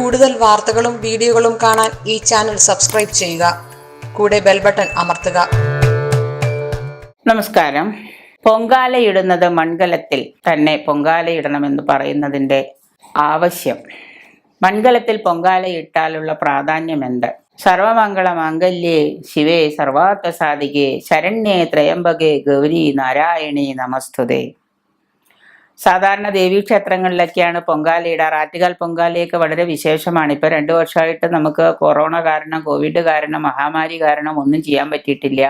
കൂടുതൽ വാർത്തകളും വീഡിയോകളും കാണാൻ ഈ ചാനൽ സബ്സ്ക്രൈബ് ചെയ്യുക. കൂടെ ബെൽ ബട്ടൺ അമർത്തുക. നമസ്കാരം. പൊങ്കാലയിടുന്നത് മൺകലത്തിൽ തന്നെ പൊങ്കാലയിടണമെന്ന് പറയുന്നതിൻ്റെ ആവശ്യം, മൺകലത്തിൽ പൊങ്കാലയിട്ടാലുള്ള പ്രാധാന്യം എന്ത്? സർവമംഗള മാംഗല്യേ ശിവേ സർവാർത്ഥസാധികേ ശരണ്യേ ത്രയംബകേ ഗൗരി നാരായണി നമസ്തുതേ. സാധാരണ ദേവീക്ഷേത്രങ്ങളിലൊക്കെയാണ് പൊങ്കാലയിടാറ്. ആറ്റുകാൽ പൊങ്കാലയൊക്കെ വളരെ വിശേഷമാണ്. ഇപ്പോൾ 2 വർഷമായിട്ട് നമുക്ക് കൊറോണ കാരണം, കോവിഡ് കാരണം, മഹാമാരി കാരണം ഒന്നും ചെയ്യാൻ പറ്റിയിട്ടില്ല.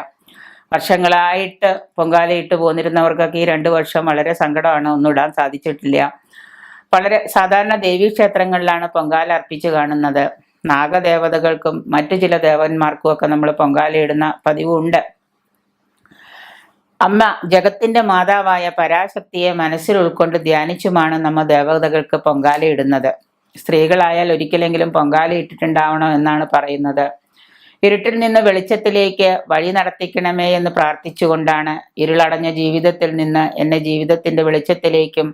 വർഷങ്ങളായിട്ട് പൊങ്കാലയിട്ട് പോന്നിരുന്നവർക്കൊക്കെ ഈ 2 വർഷം വളരെ സങ്കടമാണ്, ഒന്നും ഇടാൻ സാധിച്ചിട്ടില്ല. വളരെ സാധാരണ ദേവീക്ഷേത്രങ്ങളിലാണ് പൊങ്കാല അർപ്പിച്ച് കാണുന്നത്. നാഗദേവതകൾക്കും മറ്റു ചില ദേവന്മാർക്കും ഒക്കെ നമ്മൾ പൊങ്കാലയിടുന്ന പതിവുണ്ട്. അമ്മ ജഗത്തിന്റെ മാതാവായ പരാശക്തിയെ മനസ്സിൽ ഉൾക്കൊണ്ട് ധ്യാനിച്ചുമാണ് നമ്മ ദേവതകൾക്ക് പൊങ്കാലയിടുന്നത്. സ്ത്രീകളായാൽ ഒരിക്കലെങ്കിലും പൊങ്കാല ഇട്ടിട്ടുണ്ടാവണം എന്നാണ് പറയുന്നത്. ഇരുട്ടിൽ നിന്ന് വെളിച്ചത്തിലേക്ക് വഴി നടത്തിക്കണമേ എന്ന് പ്രാർത്ഥിച്ചുകൊണ്ടാണ്, ഇരുളടഞ്ഞ ജീവിതത്തിൽ നിന്ന് എന്നെ ജീവിതത്തിന്റെ വെളിച്ചത്തിലേക്കും,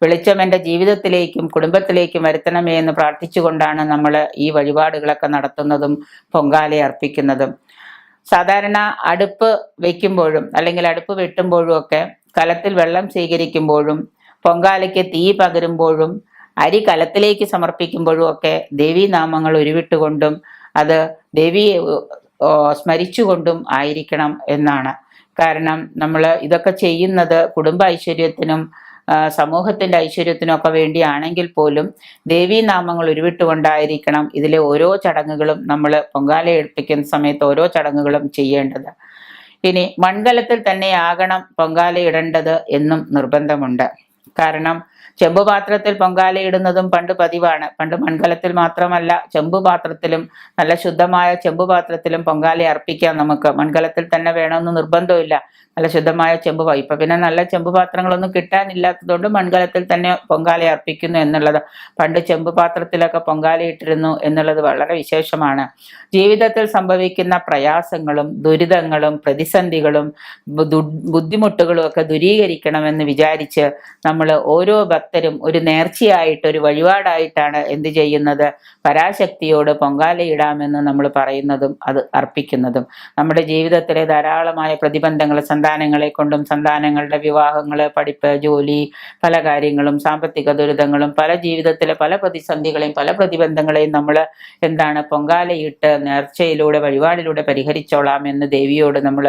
വെളിച്ചം എൻ്റെ ജീവിതത്തിലേക്കും കുടുംബത്തിലേക്കും വരുത്തണമേ എന്ന് പ്രാർത്ഥിച്ചുകൊണ്ടാണ് നമ്മൾ ഈ വഴിപാടുകളൊക്കെ നടത്തുന്നതും പൊങ്കാല അർപ്പിക്കുന്നതും. സാധാരണ അടുപ്പ് വയ്ക്കുമ്പോഴും അല്ലെങ്കിൽ അടുപ്പ് വെട്ടുമ്പോഴും ഒക്കെ, കലത്തിൽ വെള്ളം സ്വീകരിക്കുമ്പോഴും, പൊങ്കാലയ്ക്ക് തീ പകരുമ്പോഴും, അരി കലത്തിലേക്ക് സമർപ്പിക്കുമ്പോഴും ഒക്കെ ദേവീനാമങ്ങൾ ഉരുവിട്ടുകൊണ്ടും അത് ദേവിയെ സ്മരിച്ചുകൊണ്ടും ആയിരിക്കണം എന്നാണ്. കാരണം നമ്മൾ ഇതൊക്കെ ചെയ്യുന്നത് കുടുംബ ഐശ്വര്യത്തിനും സമൂഹത്തിന്റെ ഐശ്വര്യത്തിനൊക്കെ വേണ്ടിയാണെങ്കിൽ പോലും ദേവീനാമങ്ങൾ ഉരുവിട്ടുകൊണ്ടായിരിക്കണം ഇതിലെ ഓരോ ചടങ്ങുകളും നമ്മൾ പൊങ്കാല ഏൽപ്പിക്കുന്ന സമയത്ത് ഓരോ ചടങ്ങുകളും ചെയ്യേണ്ടത്. ഇനി മൺകലത്തിൽ തന്നെയാകണം പൊങ്കാല ഇടേണ്ടത് എന്നും നിർബന്ധമുണ്ട്. കാരണം ചെമ്പുപാത്രത്തിൽ പൊങ്കാലയിടുന്നതും പണ്ട് പതിവാണ്. പണ്ട് മൺകലത്തിൽ മാത്രമല്ല, ചെമ്പുപാത്രത്തിലും, നല്ല ശുദ്ധമായ ചെമ്പുപാത്രത്തിലും പൊങ്കാല അർപ്പിക്കാം നമുക്ക്. മൺകലത്തിൽ തന്നെ വേണമെന്ന് നിർബന്ധമില്ല. നല്ല ശുദ്ധമായ ഇപ്പൊ പിന്നെ നല്ല ചെമ്പുപാത്രങ്ങളൊന്നും കിട്ടാനില്ലാത്തതുകൊണ്ട് മൺകലത്തിൽ തന്നെ പൊങ്കാല അർപ്പിക്കുന്നു എന്നുള്ളത്. പണ്ട് ചെമ്പുപാത്രത്തിലൊക്കെ പൊങ്കാലയിട്ടിരുന്നു എന്നുള്ളത് വളരെ വിശേഷമാണ്. ജീവിതത്തിൽ സംഭവിക്കുന്ന പ്രയാസങ്ങളും ദുരിതങ്ങളും പ്രതിസന്ധികളും ബുദ്ധിമുട്ടുകളും ഒക്കെ ദൂരീകരിക്കണമെന്ന് വിചാരിച്ച് നമ്മൾ ഓരോ ഭക്തരും ഒരു നേർച്ചയായിട്ട്, ഒരു വഴിപാടായിട്ടാണ് എന്ത് ചെയ്യുന്നത്? പരാശക്തിയോട് പൊങ്കാലയിടാമെന്ന് നമ്മൾ പറയുന്നതും അത് അർപ്പിക്കുന്നതും. നമ്മുടെ ജീവിതത്തിലെ ധാരാളമായ പ്രതിബന്ധങ്ങൾ, സന്താനങ്ങളെ കൊണ്ടും, സന്താനങ്ങളുടെ വിവാഹങ്ങള്, പഠിപ്പ്, ജോലി, പല കാര്യങ്ങളും, സാമ്പത്തിക ദുരിതങ്ങളും, പല ജീവിതത്തിലെ പല പ്രതിസന്ധികളെയും പല പ്രതിബന്ധങ്ങളെയും നമ്മൾ എന്താണ് പൊങ്കാലയിട്ട് നേർച്ചയിലൂടെ വഴിപാടിലൂടെ പരിഹരിച്ചോളാം എന്ന് ദേവിയോട് നമ്മൾ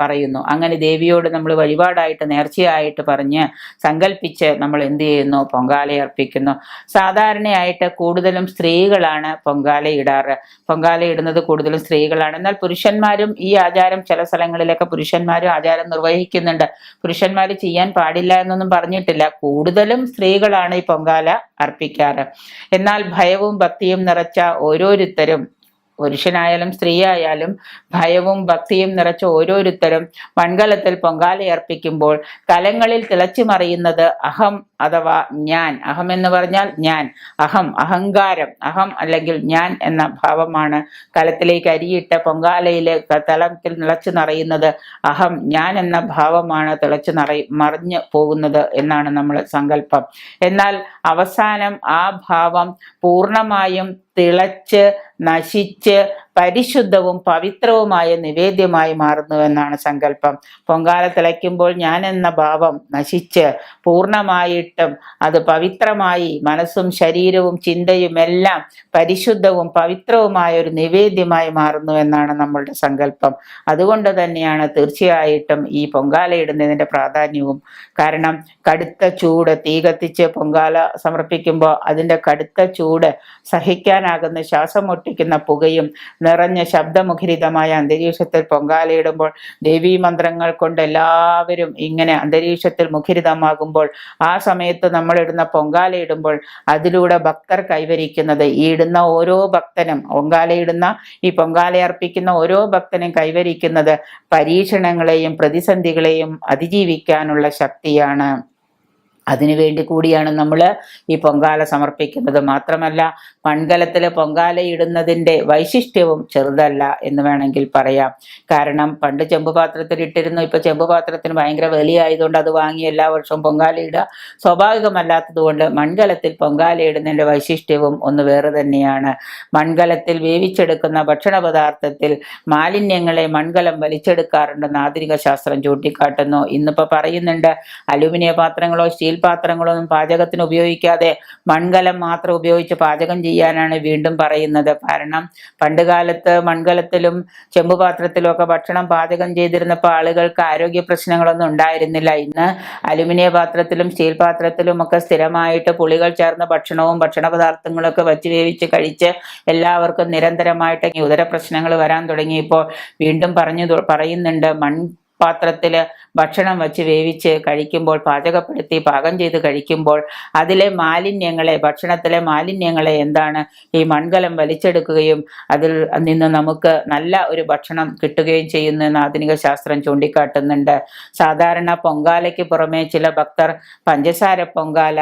പറയുന്നു. അങ്ങനെ ദേവിയോട് നമ്മൾ വഴിപാടായിട്ട് നേർച്ചയായിട്ട് പറഞ്ഞ് സങ്കല്പിച്ച് നമ്മൾ എന്ത് ചെയ്യുന്നു? പൊങ്കാല അർപ്പിക്കുന്നു. സാധാരണയായിട്ട് കൂടുതലും സ്ത്രീകളാണ് പൊങ്കാല ഇടാറ്. പൊങ്കാല ഇടുന്നത് കൂടുതലും സ്ത്രീകളാണ്. എന്നാൽ പുരുഷന്മാരും ഈ ആചാരം, ചില സ്ഥലങ്ങളിലൊക്കെ പുരുഷന്മാരും ആചാരം നിർവഹിക്കുന്നുണ്ട്. പുരുഷന്മാർ ചെയ്യാൻ പാടില്ല എന്നൊന്നും പറഞ്ഞിട്ടില്ല. കൂടുതലും സ്ത്രീകളാണ് ഈ പൊങ്കാല അർപ്പിക്കാറ്. എന്നാൽ ഭയവും ഭക്തിയും നിറച്ച ഓരോരുത്തരും, പുരുഷനായാലും സ്ത്രീ ആയാലും ഭയവും ഭക്തിയും നിറച്ച ഓരോരുത്തരും മൺകലത്തിൽ പൊങ്കാല അർപ്പിക്കുമ്പോൾ കലങ്ങളിൽ തിളച്ചു മറിയുന്നത് അഹം അഥവാ ഞാൻ. അഹം എന്ന് പറഞ്ഞാൽ ഞാൻ, അഹം, അഹങ്കാരം, അഹം അല്ലെങ്കിൽ ഞാൻ എന്ന ഭാവമാണ്. കലത്തിലേക്ക് അരിയിട്ട പൊങ്കാലയിലെ തലത്തിൽ നിളച്ചു നിറയുന്നത് അഹം, ഞാൻ എന്ന ഭാവമാണ് തിളച്ചു മറിഞ്ഞു പോകുന്നത് എന്നാണ് നമ്മൾ സങ്കല്പം. എന്നാൽ അവസാനം ആ ഭാവം പൂർണ്ണമായും തിളച്ച് നശിച്ച് പരിശുദ്ധവും പവിത്രവുമായ നിവേദ്യമായി മാറുന്നുവെന്നാണ് സങ്കല്പം. പൊങ്കാല തിളയ്ക്കുമ്പോൾ ഞാൻ എന്ന ഭാവം നശിച്ച് പൂർണ്ണമായിട്ടും അത് പവിത്രമായി, മനസ്സും ശരീരവും ചിന്തയും എല്ലാം പരിശുദ്ധവും പവിത്രവുമായ ഒരു നിവേദ്യമായി മാറുന്നുവെന്നാണ് നമ്മളുടെ സങ്കല്പം. അതുകൊണ്ട് തന്നെയാണ് തീർച്ചയായിട്ടും ഈ പൊങ്കാല ഇടുന്നതിൻ്റെ പ്രാധാന്യവും. കാരണം കടുത്ത ചൂട്, തീ കത്തിച്ച് പൊങ്കാല സമർപ്പിക്കുമ്പോൾ അതിൻ്റെ കടുത്ത ചൂട്, സഹിക്കാനാകുന്ന ശ്വാസം മുട്ടിക്കുന്ന പുകയും നിറഞ്ഞ ശബ്ദമുഖരിതമായ അന്തരീക്ഷത്തിൽ പൊങ്കാലയിടുമ്പോൾ, ദേവീ മന്ത്രങ്ങൾ കൊണ്ട് എല്ലാവരും ഇങ്ങനെ അന്തരീക്ഷത്തിൽ മുഖരിതമാകുമ്പോൾ, ആ സമയത്ത് നമ്മൾ ഇടുന്ന പൊങ്കാലയിടുമ്പോൾ അതിലൂടെ ഭക്തർ കൈവരിക്കുന്നത്, ഈ ഇടുന്ന ഓരോ ഭക്തനും, പൊങ്കാലയിടുന്ന ഈ പൊങ്കാല അർപ്പിക്കുന്ന ഓരോ ഭക്തനും കൈവരിക്കുന്നത് പരീക്ഷണങ്ങളെയും പ്രതിസന്ധികളെയും അതിജീവിക്കാനുള്ള ശക്തിയാണ്. അതിനുവേണ്ടി കൂടിയാണ് നമ്മൾ ഈ പൊങ്കാല സമർപ്പിക്കുന്നത്. മാത്രമല്ല മൺകലത്തിൽ പൊങ്കാലയിടുന്നതിൻ്റെ വൈശിഷ്ട്യവും ചെറുതല്ല എന്ന് വേണമെങ്കിൽ പറയാം. കാരണം പണ്ട് ചെമ്പുപാത്രത്തിൽ ഇട്ടിരുന്നു, ഇപ്പൊ ചെമ്പുപാത്രത്തിന് ഭയങ്കര വിലയായതുകൊണ്ട് അത് വാങ്ങി എല്ലാ വർഷവും പൊങ്കാലയിടുക സ്വാഭാവികമല്ലാത്തതുകൊണ്ട് മൺകലത്തിൽ പൊങ്കാലയിടുന്നതിൻ്റെ വൈശിഷ്ട്യവും ഒന്ന് വേറെ തന്നെയാണ്. മൺകലത്തിൽ വേവിച്ചെടുക്കുന്ന ഭക്ഷണ പദാർത്ഥത്തിൽ മാലിന്യങ്ങളെ മൺകലം വലിച്ചെടുക്കാറുണ്ടെന്ന് ആധുനിക ശാസ്ത്രം ചൂണ്ടിക്കാട്ടുന്നു. ഇന്നിപ്പോൾ പറയുന്നുണ്ട് അലുമിനിയ പാത്രങ്ങളോ സ്റ്റീൽ പാത്രങ്ങളോ ഒന്നും പാചകത്തിന് ഉപയോഗിക്കാതെ മൺകലം മാത്രം ഉപയോഗിച്ച് പാചകം ചെയ്യാനാണ് വീണ്ടും പറയുന്നത്. കാരണം പണ്ട് കാലത്ത് മൺകലത്തിലും ചെമ്പുപാത്രത്തിലും ഒക്കെ ഭക്ഷണം പാചകം ചെയ്തിരുന്നപ്പോൾ ആളുകൾക്ക് ആരോഗ്യ പ്രശ്നങ്ങളൊന്നും ഉണ്ടായിരുന്നില്ല. ഇന്ന് അലുമിനിയ പാത്രത്തിലും സ്റ്റീൽ പാത്രത്തിലും ഒക്കെ സ്ഥിരമായിട്ട് പുളികൾ ചേർന്ന ഭക്ഷണവും ഭക്ഷണ പദാർത്ഥങ്ങളൊക്കെ വച്ച് വേവിച്ച് കഴിച്ച് എല്ലാവർക്കും നിരന്തരമായിട്ട് ഉദര പ്രശ്നങ്ങൾ വരാൻ തുടങ്ങിയപ്പോൾ വീണ്ടും പറയുന്നുണ്ട് പാത്രത്തിൽ ഭക്ഷണം വച്ച് വേവിച്ച് കഴിക്കുമ്പോൾ, പാചകപ്പെടുത്തി പാകം ചെയ്ത് കഴിക്കുമ്പോൾ അതിലെ മാലിന്യങ്ങളെ, ഭക്ഷണത്തിലെ മാലിന്യങ്ങളെ എന്താണ് ഈ മൺകലം വലിച്ചെടുക്കുകയും അതിൽ നിന്ന് നമുക്ക് നല്ല ഒരു ഭക്ഷണം കിട്ടുകയും ചെയ്യുന്നു എന്ന് ആധുനിക ശാസ്ത്രം ചൂണ്ടിക്കാട്ടുന്നുണ്ട്. സാധാരണ പൊങ്കാലയ്ക്ക് പുറമെ ചില ഭക്തർ പഞ്ചസാര പൊങ്കാല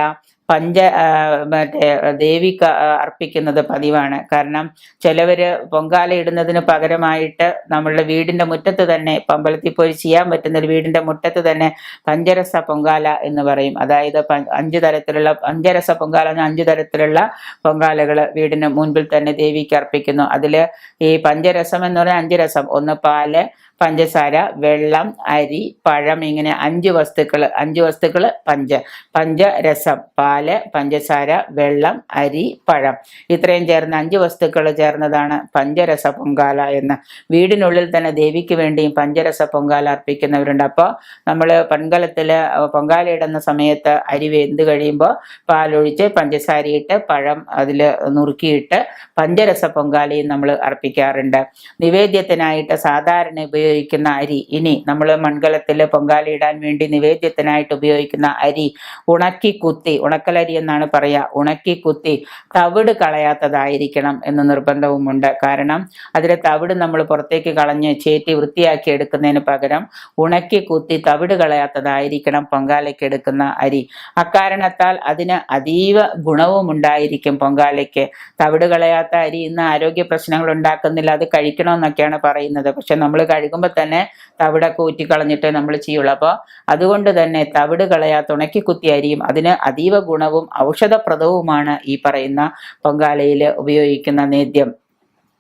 മറ്റേ ദേവിക്ക് അർപ്പിക്കുന്നത് പതിവാണ്. കാരണം ചിലവർ പൊങ്കാല ഇടുന്നതിന് പകരമായിട്ട് നമ്മളുടെ വീടിൻ്റെ മുറ്റത്ത് തന്നെ, അമ്പലത്തിൽ പോയി ചെയ്യാൻ പറ്റുന്ന വീടിൻ്റെ മുറ്റത്ത് തന്നെ പഞ്ചരസ പൊങ്കാല എന്ന് പറയും. അതായത് 5 തരത്തിലുള്ള പഞ്ചരസ പൊങ്കാല, 5 തരത്തിലുള്ള പൊങ്കാലകൾ വീടിന് മുൻപിൽ തന്നെ ദേവിക്ക് അർപ്പിക്കുന്നു. അതിൽ ഈ പഞ്ചരസം എന്ന് പറഞ്ഞാൽ 5 രസം, ഒന്ന് പാല്, പഞ്ചസാര, വെള്ളം, അരി, പഴം, ഇങ്ങനെ 5 വസ്തുക്കൾ പഞ്ചരസം, പാല്, പഞ്ചസാര, വെള്ളം, അരി, പഴം, ഇത്രയും ചേർന്ന് 5 വസ്തുക്കൾ ചേർന്നതാണ് പഞ്ചരസ പൊങ്കാല എന്ന്. വീടിനുള്ളിൽ തന്നെ ദേവിക്ക് വേണ്ടിയും പഞ്ചരസ പൊങ്കാല അർപ്പിക്കുന്നവരുണ്ട്. അപ്പോൾ നമ്മൾ പൊങ്കാലത്തിൽ പൊങ്കാലയിടുന്ന സമയത്ത് അരി വെന്ത് കഴിയുമ്പോൾ പാലൊഴിച്ച് പഞ്ചസാരയിട്ട് പഴം അതിൽ നുറുക്കിയിട്ട് പഞ്ചരസ പൊങ്കാലയും നമ്മൾ അർപ്പിക്കാറുണ്ട്. നിവേദ്യത്തിനായിട്ട് സാധാരണ ഉപയോഗിക്കുന്ന അരി, ഇനി നമ്മൾ മൺകലത്തിൽ പൊങ്കാലയിടാൻ വേണ്ടി നിവേദ്യത്തിനായിട്ട് ഉപയോഗിക്കുന്ന അരി ഉണക്കി കുത്തി, ഉണക്കലരി എന്നാണ് പറയുക, ഉണക്കി കുത്തി തവിട് കളയാത്തതായിരിക്കണം എന്ന് നിർബന്ധവുമുണ്ട്. കാരണം അതിലെ തവിട് നമ്മൾ പുറത്തേക്ക് കളഞ്ഞ് ചേറ്റി വൃത്തിയാക്കി എടുക്കുന്നതിന് പകരം ഉണക്കി കുത്തി തവിട് കളയാത്തതായിരിക്കണം പൊങ്കാലയ്ക്ക് എടുക്കുന്ന അരി. അക്കാരണത്താൽ അതിന് അതീവ ഗുണവും ഉണ്ടായിരിക്കും പൊങ്കാലയ്ക്ക്. തവിട് കളയാത്ത അരി ഇന്ന് ആരോഗ്യ പ്രശ്നങ്ങൾ ഉണ്ടാക്കുന്നില്ല, അത് കഴിക്കണമെന്നൊക്കെയാണ് പറയുന്നത്. പക്ഷെ നമ്മൾ കഴുകുമ്പോൾ തന്നെ തവിടൊക്കെ ഊറ്റിക്കളഞ്ഞിട്ട് നമ്മൾ ചെയ്യുള്ളൂ. അപ്പോൾ അതുകൊണ്ട് തന്നെ തവിട് കളയാത്ത ഉണക്കി കുത്തിയ അരിയും അതിന് അതീവ ഗുണവും ഔഷധപ്രദവുമാണ് ഈ പറയുന്ന പൊങ്കാലയിൽ ഉപയോഗിക്കുന്ന നേദ്യം.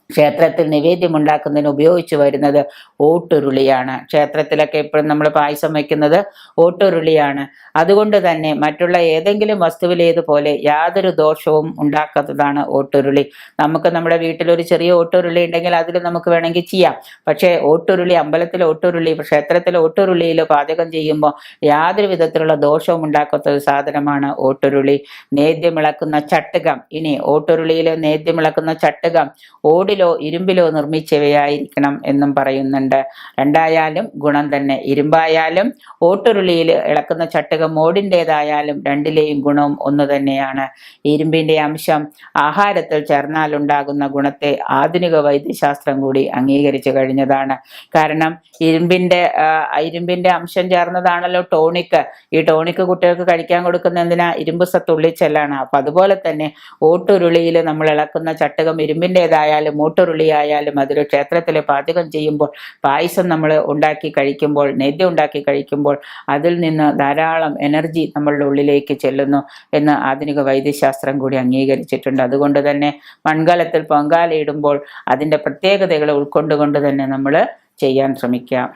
ക്ഷേത്രത്തിൽ നിവേദ്യം ഉണ്ടാക്കുന്നതിന് ഉപയോഗിച്ചു വരുന്നത് ഓട്ടുരുളിയാണ്. ക്ഷേത്രത്തിലൊക്കെ എപ്പോഴും നമ്മൾ പായസം വയ്ക്കുന്നത് ഓട്ടുരുളിയാണ്. അതുകൊണ്ട് തന്നെ മറ്റുള്ള ഏതെങ്കിലും വസ്തുവിലേതുപോലെ യാതൊരു ദോഷവും ഉണ്ടാക്കാത്തതാണ് ഓട്ടുരുളി. നമുക്ക് നമ്മുടെ വീട്ടിലൊരു ചെറിയ ഓട്ടുരുളി ഉണ്ടെങ്കിൽ അതിൽ നമുക്ക് വേണമെങ്കിൽ ചെയ്യാം. പക്ഷേ ഓട്ടുരുളി, അമ്പലത്തിലെ ഓട്ടുരുളി, ക്ഷേത്രത്തിലെ ഓട്ടുരുളിയിൽ പാചകം ചെയ്യുമ്പോൾ യാതൊരു വിധത്തിലുള്ള ദോഷവും ഉണ്ടാക്കാത്ത ഒരു സാധനമാണ് ഓട്ടുരുളി. നേദ്യമിളക്കുന്ന ചട്ടുകം, ഇനി ഓട്ടുരുളിയിൽ നേദ്യമിളക്കുന്ന ചട്ടുകം ഓടിലോ ഇരുമ്പിലോ നിർമ്മിച്ചവയായിരിക്കണം എന്നും പറയുന്നുണ്ട്. രണ്ടായാലും ഗുണം തന്നെ. ഇരുമ്പായാലും ഓട്ടുരുളിയിൽ ഇളക്കുന്ന ചട്ടുകം ഓടിൻ്റെതായാലും രണ്ടിലെയും ഗുണവും ഒന്ന് തന്നെയാണ്. ഇരുമ്പിൻ്റെ അംശം ആഹാരത്തിൽ ചേർന്നാലുണ്ടാകുന്ന ഗുണത്തെ ആധുനിക വൈദ്യശാസ്ത്രം കൂടി അംഗീകരിച്ചു കഴിഞ്ഞതാണ്. കാരണം ഇരുമ്പിൻ്റെ അംശം ചേർന്നതാണല്ലോ ടോണിക്ക്. ഈ ടോണിക്ക് കുട്ടികൾക്ക് കഴിക്കാൻ കൊടുക്കുന്ന എന്തിനാ? ഇരുമ്പ് സത്തുള്ളിച്ചെല്ലാണ്. അപ്പം അതുപോലെ തന്നെ ഓട്ടുരുളിയിൽ നമ്മൾ ഇളക്കുന്ന ചട്ടുകം ഇരുമ്പിൻ്റെതായാലും ഓട്ടുരുളിയായാലും അതൊരു ക്ഷേത്രത്തിൽ പാചകം ചെയ്യുമ്പോൾ, പായസം നമ്മൾ ഉണ്ടാക്കി കഴിക്കുമ്പോൾ, നേദ്യം ഉണ്ടാക്കി കഴിക്കുമ്പോൾ അതിൽ നിന്ന് ധാരാളം എനർജി നമ്മളുടെ ഉള്ളിലേക്ക് ചെല്ലുന്നു എന്ന് ആധുനിക വൈദ്യശാസ്ത്രം കൂടി അംഗീകരിച്ചിട്ടുണ്ട്. അതുകൊണ്ട് തന്നെ മൺകലത്തിൽ പൊങ്കാലയിടുമ്പോൾ അതിൻ്റെ പ്രത്യേകതകളെ ഉൾക്കൊണ്ടുകൊണ്ട് തന്നെ നമ്മൾ ചെയ്യാൻ ശ്രമിക്കാം.